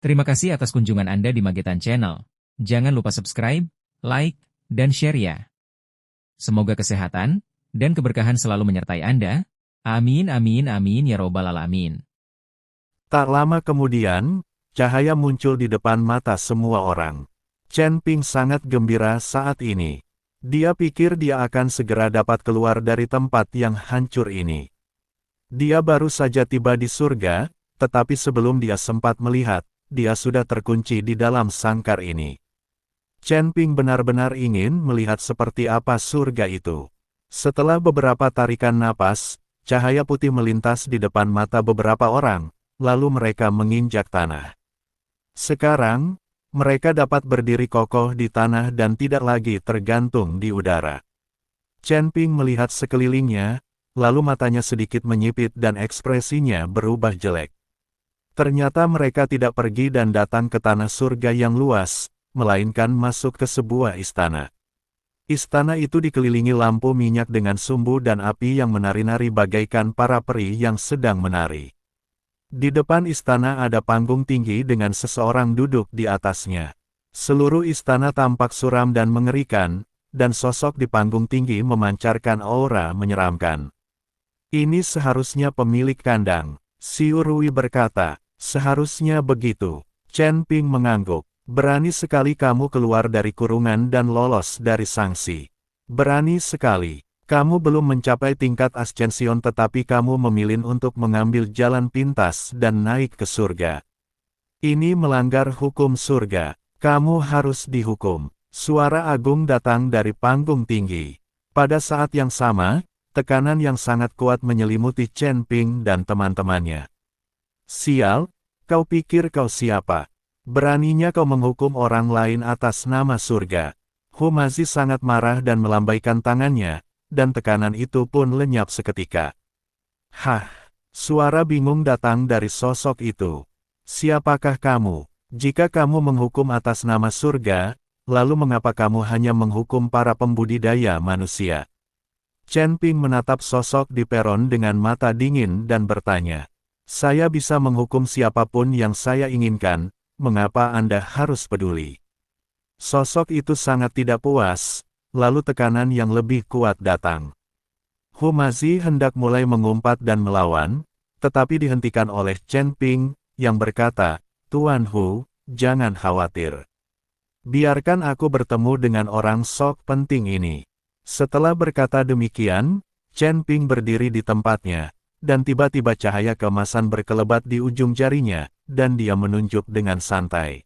Terima kasih atas kunjungan Anda di Magetan Channel. Jangan lupa subscribe, like, dan share ya. Semoga kesehatan dan keberkahan selalu menyertai Anda. Amin amin amin ya robbal alamin. Tak lama kemudian, cahaya muncul di depan mata semua orang. Chen Ping sangat gembira saat ini. Dia pikir dia akan segera dapat keluar dari tempat yang hancur ini. Dia baru saja tiba di surga, tetapi sebelum dia sempat melihat, dia sudah terkunci di dalam sangkar ini. Chen Ping benar-benar ingin melihat seperti apa surga itu. Setelah beberapa tarikan napas, cahaya putih melintas di depan mata beberapa orang, lalu mereka menginjak tanah. Sekarang, mereka dapat berdiri kokoh di tanah dan tidak lagi tergantung di udara. Chen Ping melihat sekelilingnya, lalu matanya sedikit menyipit dan ekspresinya berubah jelek. Ternyata mereka tidak pergi dan datang ke tanah surga yang luas, melainkan masuk ke sebuah istana. Istana itu dikelilingi lampu minyak dengan sumbu dan api yang menari-nari bagaikan para peri yang sedang menari. Di depan istana ada panggung tinggi dengan seseorang duduk di atasnya. Seluruh istana tampak suram dan mengerikan, dan sosok di panggung tinggi memancarkan aura menyeramkan. Ini seharusnya pemilik kandang, Xiu Rui berkata. Seharusnya begitu. Chen Ping mengangguk. Berani sekali kamu keluar dari kurungan dan lolos dari sanksi. Berani sekali. Kamu belum mencapai tingkat ascension tetapi kamu memilih untuk mengambil jalan pintas dan naik ke surga. Ini melanggar hukum surga. Kamu harus dihukum. Suara agung datang dari panggung tinggi. Pada saat yang sama, tekanan yang sangat kuat menyelimuti Chen Ping dan teman-temannya. Sial, kau pikir kau siapa? Beraninya kau menghukum orang lain atas nama surga. Humazi sangat marah dan melambaikan tangannya, dan tekanan itu pun lenyap seketika. Hah, suara bingung datang dari sosok itu. Siapakah kamu? Jika kamu menghukum atas nama surga, lalu mengapa kamu hanya menghukum para pembudidaya manusia? Chen Ping menatap sosok di peron dengan mata dingin dan bertanya. Saya bisa menghukum siapapun yang saya inginkan, mengapa Anda harus peduli? Sosok itu sangat tidak puas, lalu tekanan yang lebih kuat datang. Humazi hendak mulai mengumpat dan melawan, tetapi dihentikan oleh Chen Ping, yang berkata, Tuan Hu, jangan khawatir. Biarkan aku bertemu dengan orang sok penting ini. Setelah berkata demikian, Chen Ping berdiri di tempatnya. Dan tiba-tiba cahaya keemasan berkelebat di ujung jarinya, dan dia menunjuk dengan santai.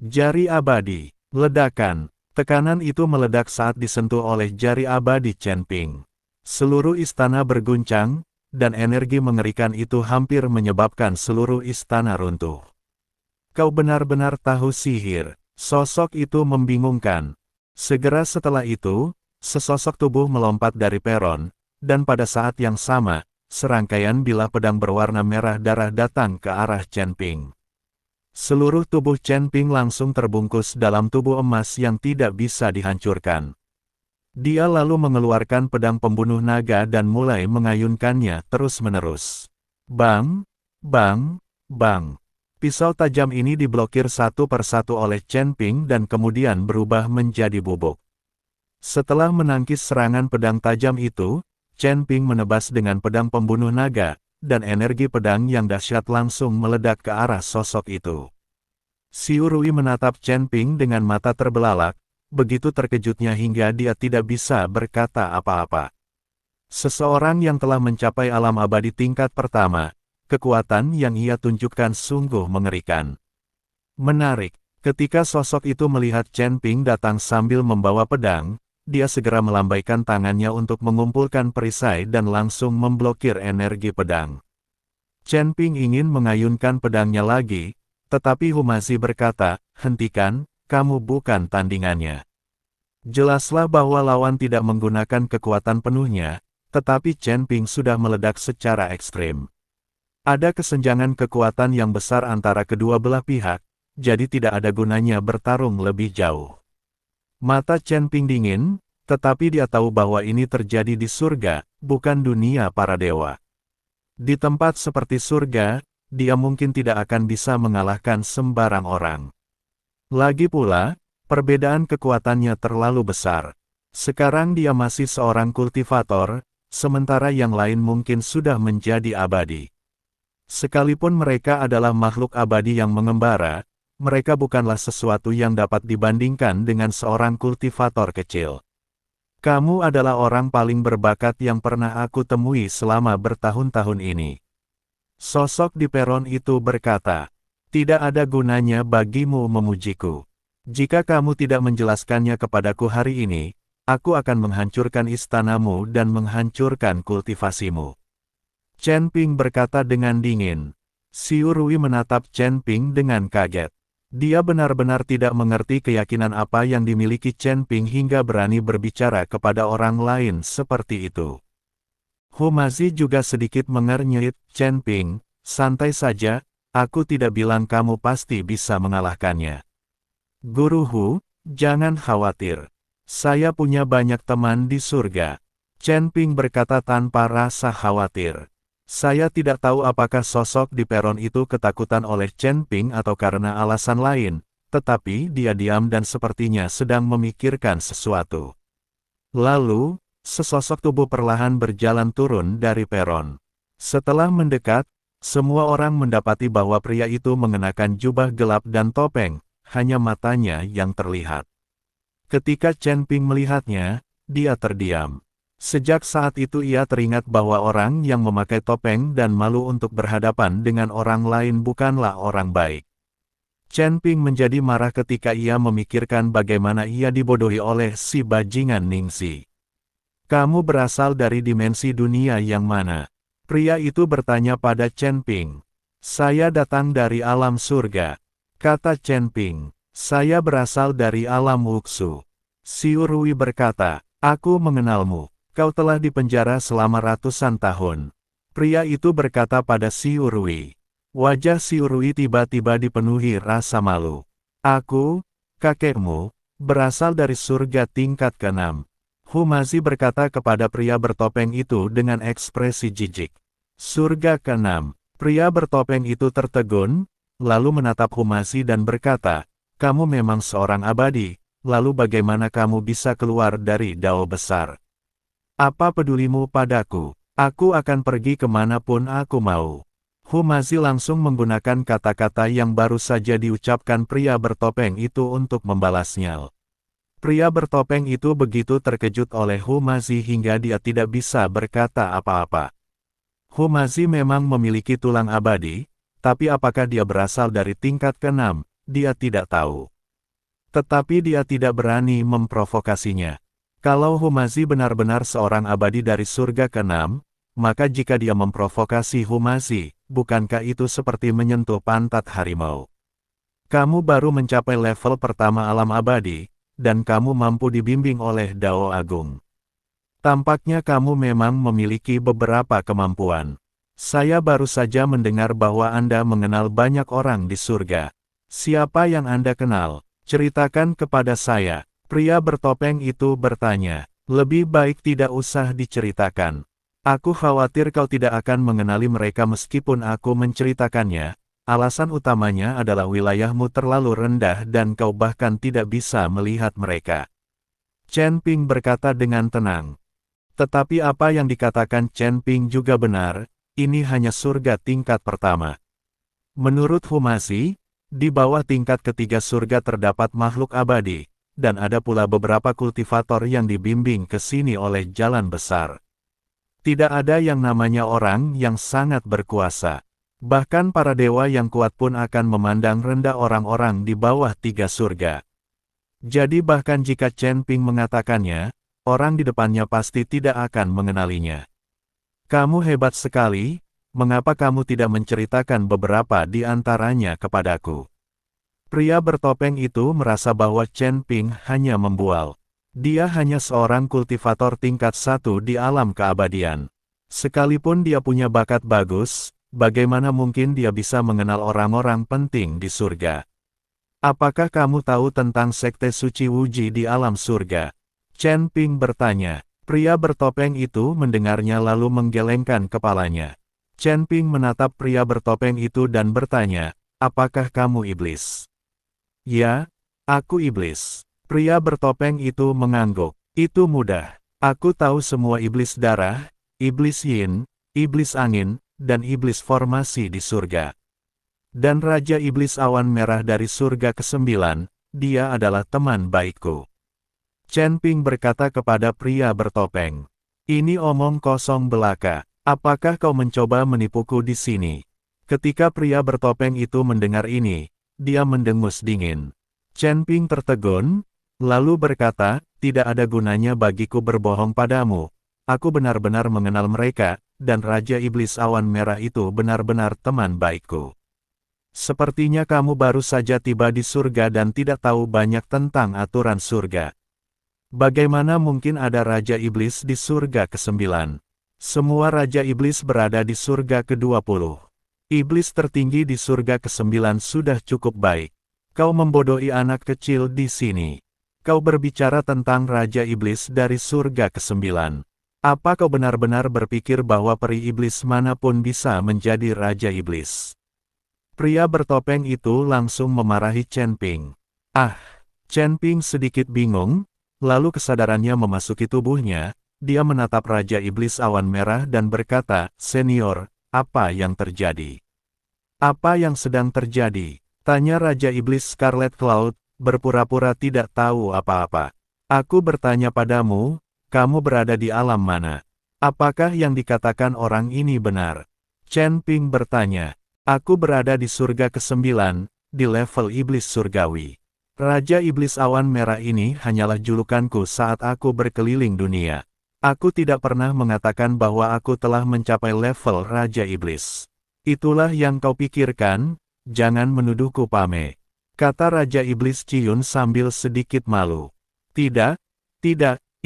Jari abadi, ledakan, tekanan itu meledak saat disentuh oleh jari abadi Chen Ping. Seluruh istana berguncang, dan energi mengerikan itu hampir menyebabkan seluruh istana runtuh. Kau benar-benar tahu sihir, sosok itu membingungkan. Segera setelah itu, sesosok tubuh melompat dari peron, dan pada saat yang sama, serangkaian bilah pedang berwarna merah darah datang ke arah Chen Ping. Seluruh tubuh Chen Ping langsung terbungkus dalam tubuh emas yang tidak bisa dihancurkan. Dia lalu mengeluarkan pedang pembunuh naga dan mulai mengayunkannya terus-menerus. Bang, bang, bang. Pisau tajam ini diblokir satu persatu oleh Chen Ping dan kemudian berubah menjadi bubuk. Setelah menangkis serangan pedang tajam itu, Chen Ping menebas dengan pedang pembunuh naga, dan energi pedang yang dahsyat langsung meledak ke arah sosok itu. Xiu Rui menatap Chen Ping dengan mata terbelalak, begitu terkejutnya hingga dia tidak bisa berkata apa-apa. Seseorang yang telah mencapai alam abadi tingkat pertama, kekuatan yang ia tunjukkan sungguh mengerikan. Menarik, ketika sosok itu melihat Chen Ping datang sambil membawa pedang, dia segera melambaikan tangannya untuk mengumpulkan perisai dan langsung memblokir energi pedang. Chen Ping ingin mengayunkan pedangnya lagi, tetapi Humazi berkata, hentikan, kamu bukan tandingannya. Jelaslah bahwa lawan tidak menggunakan kekuatan penuhnya, tetapi Chen Ping sudah meledak secara ekstrim. Ada kesenjangan kekuatan yang besar antara kedua belah pihak, jadi tidak ada gunanya bertarung lebih jauh. Mata Chen Ping dingin, tetapi dia tahu bahwa ini terjadi di surga, bukan dunia para dewa. Di tempat seperti surga, dia mungkin tidak akan bisa mengalahkan sembarang orang. Lagi pula, perbedaan kekuatannya terlalu besar. Sekarang dia masih seorang kultivator, sementara yang lain mungkin sudah menjadi abadi. Sekalipun mereka adalah makhluk abadi yang mengembara, mereka bukanlah sesuatu yang dapat dibandingkan dengan seorang kultivator kecil. Kamu adalah orang paling berbakat yang pernah aku temui selama bertahun-tahun ini. Sosok di peron itu berkata, tidak ada gunanya bagimu memujiku. Jika kamu tidak menjelaskannya kepadaku hari ini, aku akan menghancurkan istanamu dan menghancurkan kultivasimu. Chen Ping berkata dengan dingin. Xiu Rui menatap Chen Ping dengan kaget. Dia benar-benar tidak mengerti keyakinan apa yang dimiliki Chen Ping hingga berani berbicara kepada orang lain seperti itu. Hu Mazi juga sedikit mengernyit, Chen Ping, santai saja, aku tidak bilang kamu pasti bisa mengalahkannya. Guru Hu, jangan khawatir. Saya punya banyak teman di surga. Chen Ping berkata tanpa rasa khawatir. Saya tidak tahu apakah sosok di peron itu ketakutan oleh Chen Ping atau karena alasan lain, tetapi dia diam dan sepertinya sedang memikirkan sesuatu. Lalu, sesosok tubuh perlahan berjalan turun dari peron. Setelah mendekat, semua orang mendapati bahwa pria itu mengenakan jubah gelap dan topeng, hanya matanya yang terlihat. Ketika Chen Ping melihatnya, dia terdiam. Sejak saat itu ia teringat bahwa orang yang memakai topeng dan malu untuk berhadapan dengan orang lain bukanlah orang baik. Chen Ping menjadi marah ketika ia memikirkan bagaimana ia dibodohi oleh si bajingan Ningxi. Kamu berasal dari dimensi dunia yang mana? Pria itu bertanya pada Chen Ping. Saya datang dari alam surga, kata Chen Ping. Saya berasal dari alam Wuxu. Xiu Rui berkata, aku mengenalmu. Kau telah dipenjara selama ratusan tahun. Pria itu berkata pada Xiu Rui. Wajah Xiu Rui tiba-tiba dipenuhi rasa malu. Aku, kakekmu, berasal dari surga tingkat ke-6. Hu Mazi berkata kepada pria bertopeng itu dengan ekspresi jijik. Surga ke-6. Pria bertopeng itu tertegun, lalu menatap Hu Mazi dan berkata, kamu memang seorang abadi, lalu bagaimana kamu bisa keluar dari dao besar? Apa pedulimu padaku? Aku akan pergi kemanapun aku mau. Hu Mazi langsung menggunakan kata-kata yang baru saja diucapkan pria bertopeng itu untuk membalasnya. Pria bertopeng itu begitu terkejut oleh Hu Mazi hingga dia tidak bisa berkata apa-apa. Hu Mazi memang memiliki tulang abadi, tapi apakah dia berasal dari tingkat ke-6, dia tidak tahu. Tetapi dia tidak berani memprovokasinya. Kalau Hu Mazi benar-benar seorang abadi dari surga ke-6, maka jika dia memprovokasi Hu Mazi, bukankah itu seperti menyentuh pantat harimau? Kamu baru mencapai level pertama alam abadi, dan kamu mampu dibimbing oleh Dao Agung. Tampaknya kamu memang memiliki beberapa kemampuan. Saya baru saja mendengar bahwa Anda mengenal banyak orang di surga. Siapa yang Anda kenal? Ceritakan kepada saya. Pria bertopeng itu bertanya, lebih baik tidak usah diceritakan. Aku khawatir kau tidak akan mengenali mereka meskipun aku menceritakannya. Alasan utamanya adalah wilayahmu terlalu rendah dan kau bahkan tidak bisa melihat mereka. Chen Ping berkata dengan tenang. Tetapi apa yang dikatakan Chen Ping juga benar, ini hanya surga tingkat pertama. Menurut Hu Mazi, di bawah tingkat ketiga surga terdapat makhluk abadi. Dan ada pula beberapa kultivator yang dibimbing ke sini oleh jalan besar. Tidak ada yang namanya orang yang sangat berkuasa. Bahkan para dewa yang kuat pun akan memandang rendah orang-orang di bawah tiga surga. Jadi bahkan jika Chen Ping mengatakannya, orang di depannya pasti tidak akan mengenalinya. Kamu hebat sekali, mengapa kamu tidak menceritakan beberapa di antaranya kepadaku? Pria bertopeng itu merasa bahwa Chen Ping hanya membual. Dia hanya seorang kultivator tingkat 1 di alam keabadian. Sekalipun dia punya bakat bagus, bagaimana mungkin dia bisa mengenal orang-orang penting di surga? Apakah kamu tahu tentang sekte suci Wuji di alam surga? Chen Ping bertanya. Pria bertopeng itu mendengarnya lalu menggelengkan kepalanya. Chen Ping menatap pria bertopeng itu dan bertanya, apakah kamu iblis? Ya, aku iblis. Pria bertopeng itu mengangguk. Itu mudah. Aku tahu semua iblis darah, iblis yin, iblis angin, dan iblis formasi di surga. Dan Raja Iblis Awan Merah dari surga ke-9, dia adalah teman baikku. Chen Ping berkata kepada pria bertopeng. Ini omong kosong belaka. Apakah kau mencoba menipuku di sini? Ketika pria bertopeng itu mendengar ini, dia mendengus dingin. Chen Ping tertegun, lalu berkata, tidak ada gunanya bagiku berbohong padamu. Aku benar-benar mengenal mereka, dan Raja Iblis Awan Merah itu benar-benar teman baikku. Sepertinya kamu baru saja tiba di surga dan tidak tahu banyak tentang aturan surga. Bagaimana mungkin ada Raja Iblis di surga ke-9? Semua Raja Iblis berada di surga ke-20. Iblis tertinggi di surga ke-9 sudah cukup baik. Kau membodohi anak kecil di sini. Kau berbicara tentang Raja Iblis dari surga ke-9. Apa kau benar-benar berpikir bahwa peri iblis manapun bisa menjadi Raja Iblis? Pria bertopeng itu langsung memarahi Chen Ping. Chen Ping sedikit bingung, lalu kesadarannya memasuki tubuhnya. Dia menatap Raja Iblis Awan Merah dan berkata, Senior, apa yang terjadi? Apa yang sedang terjadi? Tanya Raja Iblis Scarlet Cloud, berpura-pura tidak tahu apa-apa. Aku bertanya padamu, kamu berada di alam mana? Apakah yang dikatakan orang ini benar? Chen Ping bertanya, aku berada di surga ke-9, di level Iblis Surgawi. Raja Iblis Awan Merah ini hanyalah julukanku saat aku berkeliling dunia. Aku tidak pernah mengatakan bahwa aku telah mencapai level Raja Iblis. Itulah yang kau pikirkan, jangan menuduhku pame. Kata Raja Iblis Ciyun sambil sedikit malu. Tidak,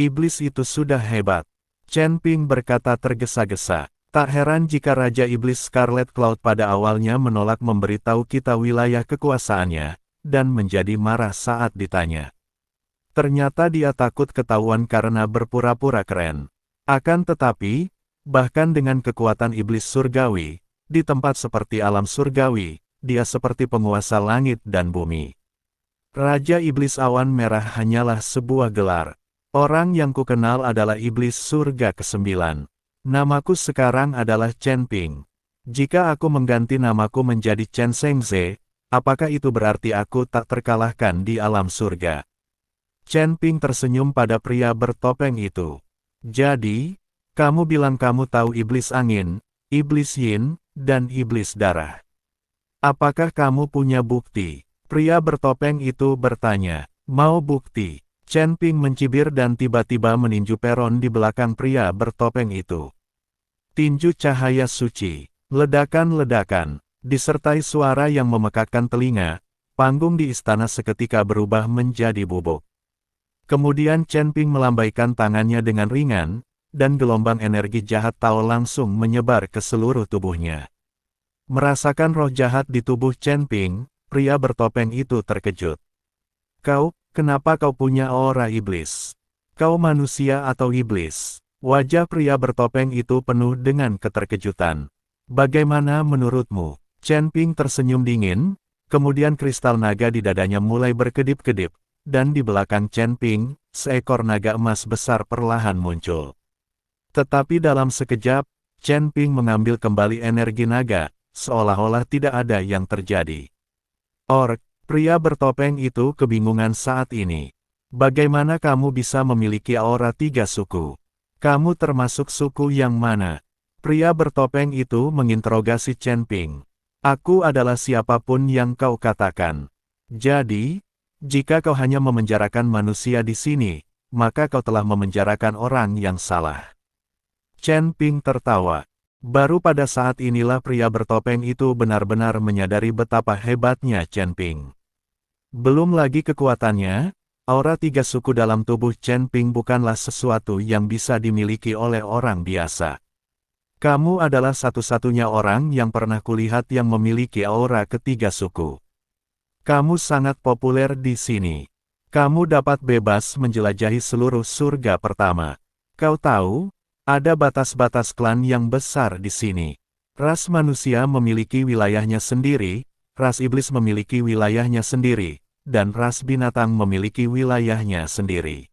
iblis itu sudah hebat. Chen Ping berkata tergesa-gesa. Tak heran jika Raja Iblis Scarlet Cloud pada awalnya menolak memberitahu kita wilayah kekuasaannya, dan menjadi marah saat ditanya. Ternyata dia takut ketahuan karena berpura-pura keren. Akan tetapi, bahkan dengan kekuatan iblis surgawi, di tempat seperti alam surgawi, dia seperti penguasa langit dan bumi. Raja Iblis Awan Merah hanyalah sebuah gelar. Orang yang kukenal adalah iblis surga ke-9. Namaku sekarang adalah Chen Ping. Jika aku mengganti namaku menjadi Chen Shengze, apakah itu berarti aku tak terkalahkan di alam surga? Chen Ping tersenyum pada pria bertopeng itu. Jadi, kamu bilang kamu tahu iblis angin, iblis yin, dan iblis darah. Apakah kamu punya bukti? Pria bertopeng itu bertanya. Mau bukti? Chen Ping mencibir dan tiba-tiba meninju peron di belakang pria bertopeng itu. Tinju cahaya suci, ledakan-ledakan, disertai suara yang memekakkan telinga, panggung di istana seketika berubah menjadi bubuk. Kemudian Chen Ping melambaikan tangannya dengan ringan, dan gelombang energi jahat Tao langsung menyebar ke seluruh tubuhnya. Merasakan roh jahat di tubuh Chen Ping, pria bertopeng itu terkejut. Kenapa kau punya aura iblis? Kau manusia atau iblis? Wajah pria bertopeng itu penuh dengan keterkejutan. Bagaimana menurutmu? Chen Ping tersenyum dingin, kemudian kristal naga di dadanya mulai berkedip-kedip. Dan di belakang Chen Ping, seekor naga emas besar perlahan muncul. Tetapi dalam sekejap, Chen Ping mengambil kembali energi naga, seolah-olah tidak ada yang terjadi. Pria bertopeng itu kebingungan saat ini. Bagaimana kamu bisa memiliki aura 3 suku? Kamu termasuk suku yang mana? Pria bertopeng itu menginterogasi Chen Ping. Aku adalah siapapun yang kau katakan. Jadi, jika kau hanya memenjarakan manusia di sini, maka kau telah memenjarakan orang yang salah. Chen Ping tertawa. Baru pada saat inilah pria bertopeng itu benar-benar menyadari betapa hebatnya Chen Ping. Belum lagi kekuatannya, aura 3 suku dalam tubuh Chen Ping bukanlah sesuatu yang bisa dimiliki oleh orang biasa. Kamu adalah satu-satunya orang yang pernah kulihat yang memiliki aura ketiga suku. Kamu sangat populer di sini. Kamu dapat bebas menjelajahi seluruh surga pertama. Kau tahu, ada batas-batas klan yang besar di sini. Ras manusia memiliki wilayahnya sendiri, ras iblis memiliki wilayahnya sendiri, dan ras binatang memiliki wilayahnya sendiri.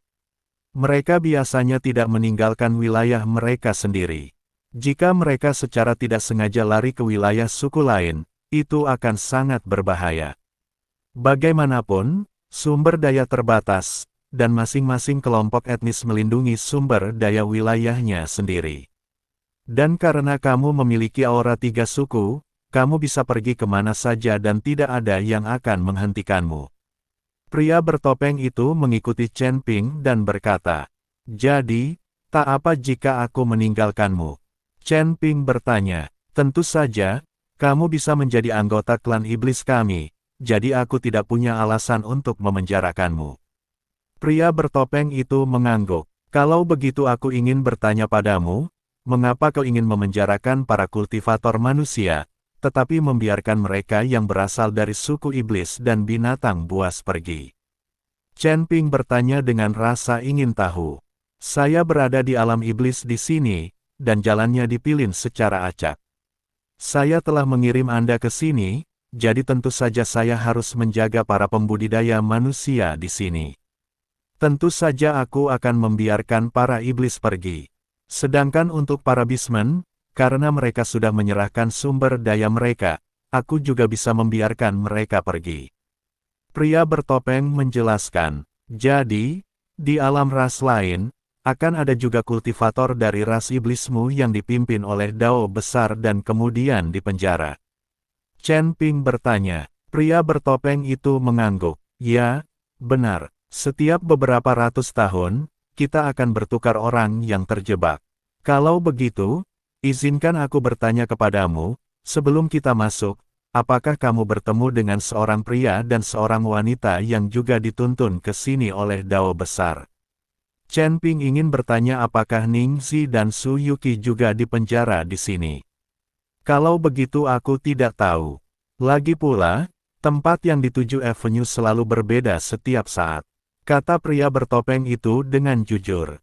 Mereka biasanya tidak meninggalkan wilayah mereka sendiri. Jika mereka secara tidak sengaja lari ke wilayah suku lain, itu akan sangat berbahaya. Bagaimanapun, sumber daya terbatas, dan masing-masing kelompok etnis melindungi sumber daya wilayahnya sendiri. Dan karena kamu memiliki aura 3 suku, kamu bisa pergi kemana saja dan tidak ada yang akan menghentikanmu. Pria bertopeng itu mengikuti Chen Ping dan berkata, "Jadi, tak apa jika aku meninggalkanmu?" Chen Ping bertanya, "Tentu saja, kamu bisa menjadi anggota klan iblis kami, jadi aku tidak punya alasan untuk memenjarakanmu." Pria bertopeng itu mengangguk, "Kalau begitu aku ingin bertanya padamu, mengapa kau ingin memenjarakan para kultivator manusia, tetapi membiarkan mereka yang berasal dari suku iblis dan binatang buas pergi?" Chen Ping bertanya dengan rasa ingin tahu. "Saya berada di alam iblis di sini, dan jalannya dipilih secara acak. Saya telah mengirim Anda ke sini, jadi tentu saja saya harus menjaga para pembudidaya manusia di sini. Tentu saja aku akan membiarkan para iblis pergi. Sedangkan untuk para bismen, karena mereka sudah menyerahkan sumber daya mereka, aku juga bisa membiarkan mereka pergi." Pria bertopeng menjelaskan, "Jadi, di alam ras lain, akan ada juga kultivator dari ras iblismu yang dipimpin oleh Dao besar dan kemudian dipenjara." Chen Ping bertanya. Pria bertopeng itu mengangguk. "Ya, benar. Setiap beberapa ratus tahun, kita akan bertukar orang yang terjebak. Kalau begitu, izinkan aku bertanya kepadamu, sebelum kita masuk, apakah kamu bertemu dengan seorang pria dan seorang wanita yang juga dituntun ke sini oleh Dao besar?" Chen Ping ingin bertanya apakah Ning Zi dan Su Yuqi juga dipenjara di sini. "Kalau begitu aku tidak tahu. Lagi pula, tempat yang dituju Avenue selalu berbeda setiap saat," kata pria bertopeng itu dengan jujur.